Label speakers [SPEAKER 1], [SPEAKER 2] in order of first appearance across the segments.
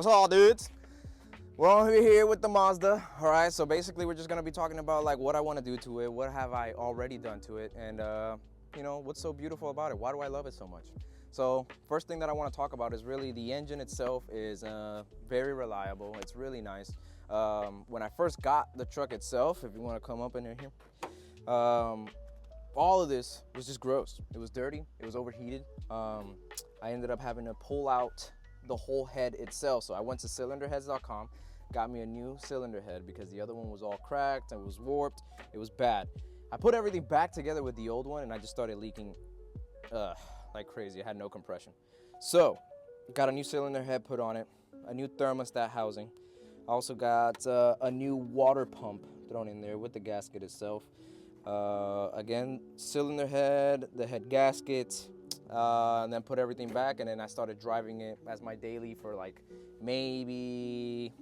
[SPEAKER 1] What's up, dudes? Well, we're here with the Mazda. All right, so basically we're just gonna be talking about like what I want to do to it, what have I already done to it, and you know, what's so beautiful about it. Why do I love it so much? So first thing that I want to talk about is really the engine itself is very reliable. It's really nice. When I first got the truck itself, if you want to come up in here, all of this was just gross. It was dirty, it was overheated. I ended up having to pull out the whole head itself. So I went to cylinderheads.com, got me a new cylinder head because the other one was all cracked, it was warped, it was bad. I put everything back together with the old one and I just started leaking like crazy. I had no compression. So got a new cylinder head put on it, a new thermostat housing. I also got a new water pump thrown in there with the gasket itself. Again, cylinder head, the head gasket, and then put everything back, and then I started driving it as my daily for like maybe,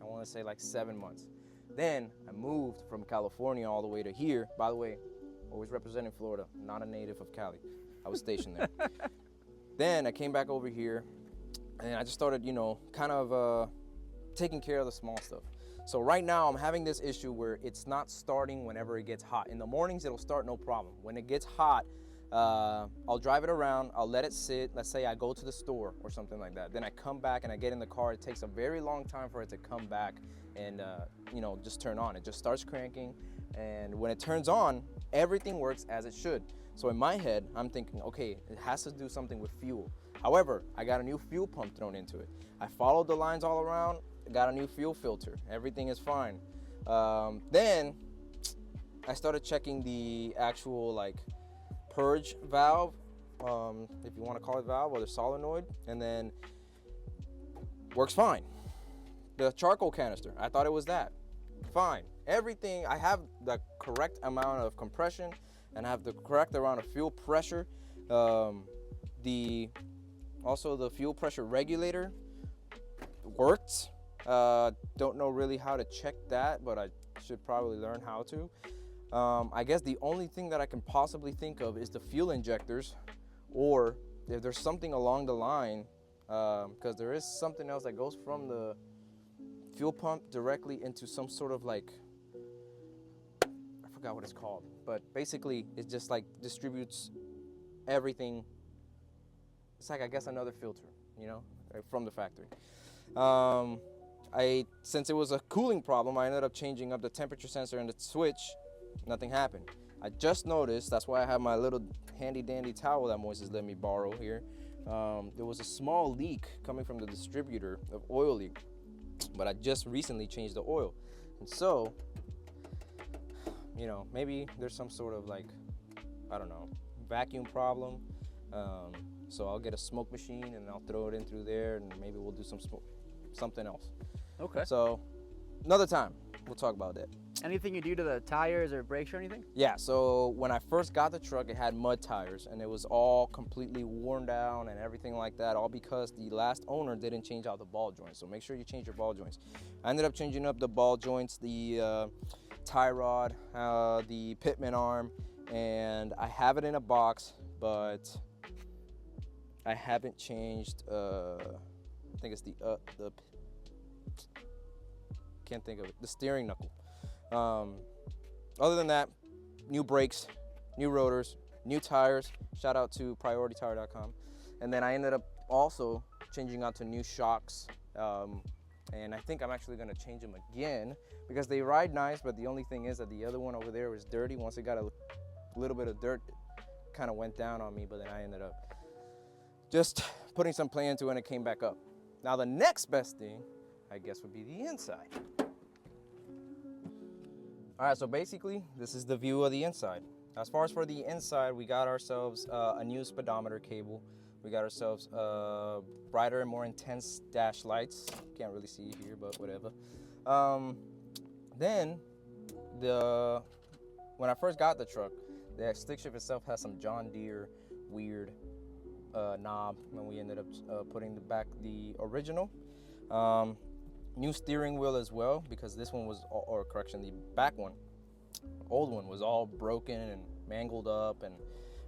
[SPEAKER 1] I want to say like 7 months. Then I moved from California all the way to here. By the way, always representing Florida, not a native of Cali. I was stationed there. Then I came back over here and I just started, you know, kind of taking care of the small stuff. So right now I'm having this issue where it's not starting whenever it gets hot. In the mornings it'll start no problem. When it gets hot, I'll drive it around, I'll let it sit. Let's say I go to the store or something like that. Then I come back and I get in the car. It takes a very long time for it to come back and you know, just turn on. It just starts cranking, and when it turns on, everything works as it should. So in my head, I'm thinking, okay, it has to do something with fuel. However, I got a new fuel pump thrown into it. I followed the lines all around, got a new fuel filter. Everything is fine. Then I started checking the actual like purge valve, if you want to call it valve, or the solenoid, and then works fine. The charcoal canister, I thought it was that. Fine. Everything, I have the correct amount of compression and I have the correct amount of fuel pressure. Also the fuel pressure regulator worked. Don't know really how to check that, but I should probably learn how to. I guess the only thing that I can possibly think of is the fuel injectors, or if there's something along the line, because there is something else that goes from the fuel pump directly into some sort of like, I forgot what it's called, but basically it just like distributes everything. It's like, I guess, another filter, you know, from the factory. Since it was a cooling problem, I ended up changing up the temperature sensor and the switch. Nothing happened. I just noticed, that's why I have my little handy dandy towel that Moises let me borrow here. There was a small leak coming from the distributor, of oil leak, but I just recently changed the oil. And so, you know, maybe there's some sort of like, I don't know, vacuum problem. So I'll get a smoke machine and I'll throw it in through there, and maybe we'll do something else.
[SPEAKER 2] Okay.
[SPEAKER 1] So another time we'll talk about that.
[SPEAKER 2] Anything you do to the tires or brakes or anything?
[SPEAKER 1] Yeah, so when I first got the truck, it had mud tires and it was all completely worn down and everything like that, all because the last owner didn't change out the ball joints. So make sure you change your ball joints. I ended up changing up the ball joints, the tie rod, the pitman arm, and I have it in a box, but I haven't changed, I think it's can't think of it, the steering knuckle. Other than that, new brakes, new rotors, new tires. Shout out to PriorityTire.com. And then I ended up also changing out to new shocks. And I think I'm actually gonna change them again because they ride nice, but the only thing is that the other one over there was dirty. Once it got a little bit of dirt, it kind of went down on me, but then I ended up just putting some play into it and it came back up. Now the next best thing, I guess, would be the inside. All right, so basically, this is the view of the inside. As far as for the inside, we got ourselves a new speedometer cable. We got ourselves brighter and more intense dash lights. Can't really see here, but whatever. Then, when I first got the truck, the stick shift itself has some John Deere weird knob, and we ended up putting back the original. New steering wheel as well, because this one was, or correction, the back one, old one was all broken and mangled up and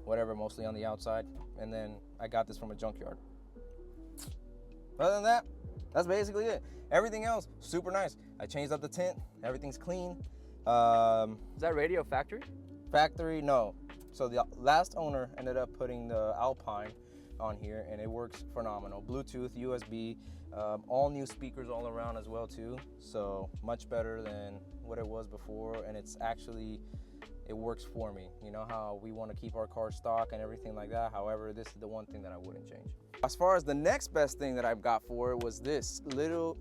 [SPEAKER 1] whatever, mostly on the outside. And then I got this from a junkyard. Other than that, That's basically it. Everything else, super nice. I changed up the tint. Everything's clean.
[SPEAKER 2] Is that radio factory?
[SPEAKER 1] Factory, no. So the last owner ended up putting the Alpine on here, and it works phenomenal. Bluetooth, USB, all new speakers all around as well too. So much better than what it was before, and it works for me. You know how we want to keep our car stock and everything like that. However, this is the one thing that I wouldn't change. As far as the next best thing that I've got for it was this little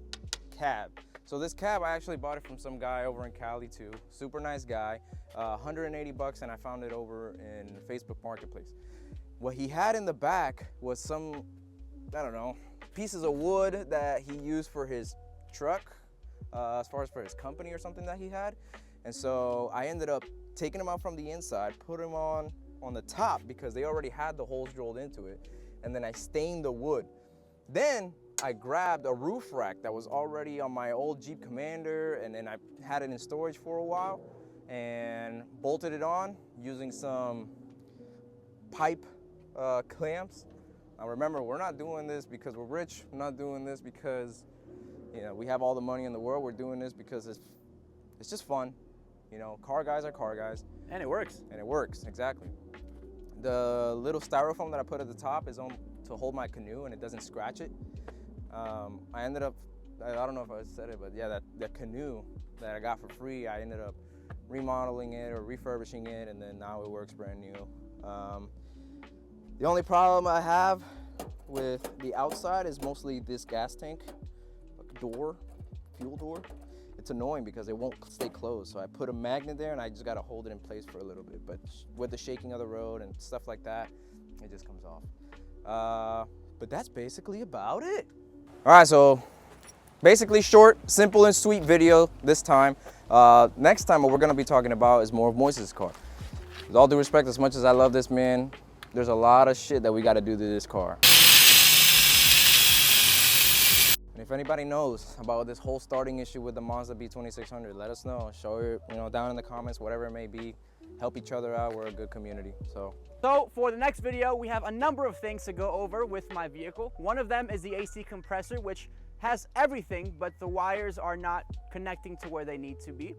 [SPEAKER 1] cab. So this cab, I actually bought it from some guy over in Cali too. Super nice guy, 180 bucks, and I found it over in Facebook Marketplace. What he had in the back was some, I don't know, pieces of wood that he used for his truck, as far as for his company or something that he had. And so I ended up taking them out from the inside, put them on the top because they already had the holes drilled into it. And then I stained the wood. Then I grabbed a roof rack that was already on my old Jeep Commander, and then I had it in storage for a while and bolted it on using some pipe clamps. Now remember, we're not doing this because we're rich. We're not doing this because, you know, we have all the money in the world. We're doing this because it's just fun. You know, car guys are car guys.
[SPEAKER 2] And it works.
[SPEAKER 1] And it works, exactly. The little styrofoam that I put at the top is on to hold my canoe and it doesn't scratch it. I ended up, I don't know if I said it, but yeah, that canoe that I got for free, I ended up remodeling it or refurbishing it, and then now it works brand new. The only problem I have with the outside is mostly this gas tank door, fuel door. It's annoying because it won't stay closed. So I put a magnet there and I just gotta hold it in place for a little bit. But with the shaking of the road and stuff like that, it just comes off. But that's basically about it. All right, so basically short, simple and sweet video this time. Next time what we're gonna be talking about is more of Moises' car. With all due respect, as much as I love this man, there's a lot of shit that we gotta do to this car. And if anybody knows about this whole starting issue with the Mazda B2600, let us know. Show it, you know, down in the comments, whatever it may be. Help each other out. We're a good community. So
[SPEAKER 2] for the next video, we have a number of things to go over with my vehicle. One of them is the AC compressor, which has everything, but the wires are not connecting to where they need to be.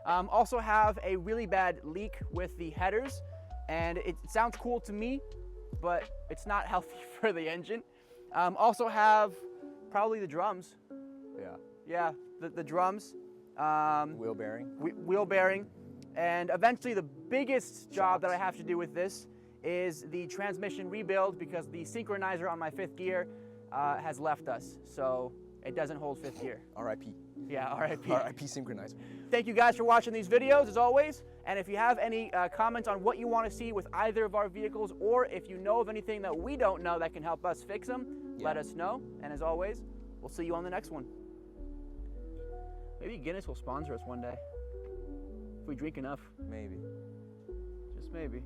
[SPEAKER 2] Also have a really bad leak with the headers, and it sounds cool to me, but it's not healthy for the engine. Also have probably the drums. Yeah, the drums.
[SPEAKER 1] Wheel bearing.
[SPEAKER 2] Wheel bearing. And eventually the biggest job that I have to do with this is the transmission rebuild, because the synchronizer on my 5th gear has left us. So it doesn't hold 5th gear.
[SPEAKER 1] R.I.P.
[SPEAKER 2] Yeah, R.I.P.
[SPEAKER 1] R.I.P. synchronizer.
[SPEAKER 2] Thank you guys for watching these videos as always. And if you have any comments on what you want to see with either of our vehicles, or if you know of anything that we don't know that can help us fix them, let us know. And as always, we'll see you on the next one. Maybe Guinness will sponsor us one day. If we drink enough.
[SPEAKER 1] Maybe.
[SPEAKER 2] Just maybe.